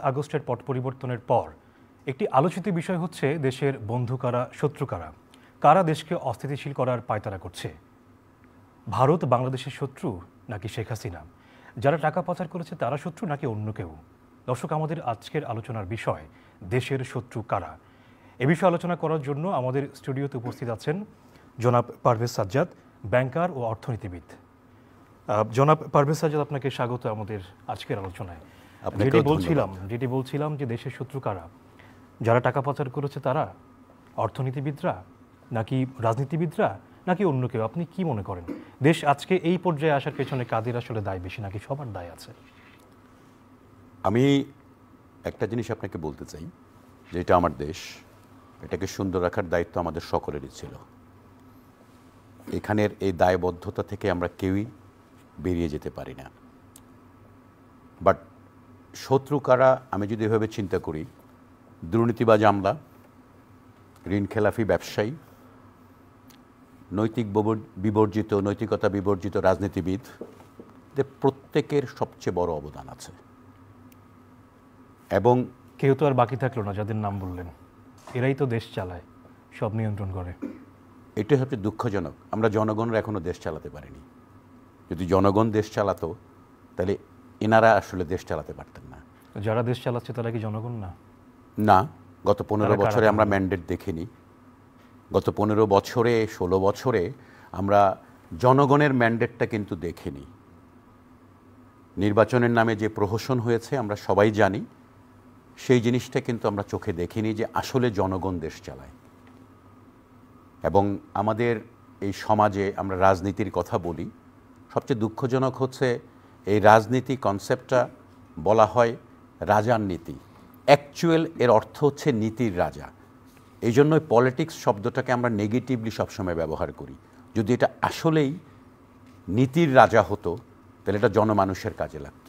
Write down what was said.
আগস্টের পট পরিবর্তনের পর একটি আলোচিত বিষয় হচ্ছে দেশের বন্ধু কারা, শত্রু কারা, কারা দেশকে অস্থিতিশীল করার পায়তারা করছে। ভারত বাংলাদেশের শত্রু নাকি শেখ হাসিনা? যারা টাকা পাচার করেছে তারা শত্রু নাকি অন্য কেউ? দর্শক, আমাদের আজকের আলোচনার বিষয় দেশের শত্রু কারা। এ বিষয়ে আলোচনা করার জন্য আমাদের স্টুডিওতে উপস্থিত আছেন জনাব পারভেজ সাজ্জাদ, ব্যাংকার ও অর্থনীতিবিদ। জনাব পারভেজ সাজ্জাদ, আপনাকে স্বাগত আমাদের আজকের আলোচনায়। যেটি বলছিলাম যে দেশের শত্রু কারা, যারা টাকা পাচার করেছে তারা, অর্থনীতিবিদরা নাকি রাজনীতিবিদরা নাকি অন্য কেউ? আপনি কি মনে করেন দেশ আজকে এই পর্যায়ে আসার পেছনে কাদের আসলে দায় বেশি, নাকি সবার দায় আছে? আমি একটা জিনিস আপনাকে বলতে চাই যে এটা আমার দেশ, এটাকে সুন্দর রাখার দায়িত্ব আমাদের সকলেরই ছিল। এখানের এই দায়বদ্ধতা থেকে আমরা কেউই বেরিয়ে যেতে পারি না। বাট শত্রু কারা, আমি যদি এভাবে চিন্তা করি, দুর্নীতিবাজ আমলা, ঋণখেলাফি ব্যবসায়ী, নৈতিকতা বিবর্জিত রাজনীতিবিদ, প্রত্যেকের সবচেয়ে বড় অবদান আছে। এবং কেউ তো আর বাকি থাকলো না যাদের নাম বললেন। এরাই তো দেশ চালায়, সব নিয়ন্ত্রণ করে। এটাই হচ্ছে দুঃখজনক, আমরা জনগণরা এখনো দেশ চালাতে পারিনি। যদি জনগণ দেশ চালাতো তাহলে এনারা আসলে দেশ চালাতে পারতেন না। যারা দেশ চালাচ্ছে তারা কি জনগণ না? না, গত 15 বছরে আমরা ম্যান্ডেট দেখিনি। গত 15 বছরে 16 বছরে আমরা জনগণের ম্যান্ডেটটা কিন্তু দেখিনি। নির্বাচনের নামে যে প্রহসন হয়েছে আমরা সবাই জানি, সেই জিনিসটা কিন্তু আমরা চোখে দেখিনি যে আসলে জনগণ দেশ চালায়। এবং আমাদের এই সমাজে আমরা রাজনীতির কথা বলি, সবচেয়ে দুঃখজনক হচ্ছে এই রাজনীতি কনসেপ্টটা বলা হয় রাজার নীতি। অ্যাকচুয়াল এর অর্থ হচ্ছে নীতির রাজা। এই জন্যই পলিটিক্স শব্দটাকে আমরা নেগেটিভলি সবসময় ব্যবহার করি। যদি এটা আসলেই নীতির রাজা হতো তাহলে এটা জনমানুষের কাজে লাগতো।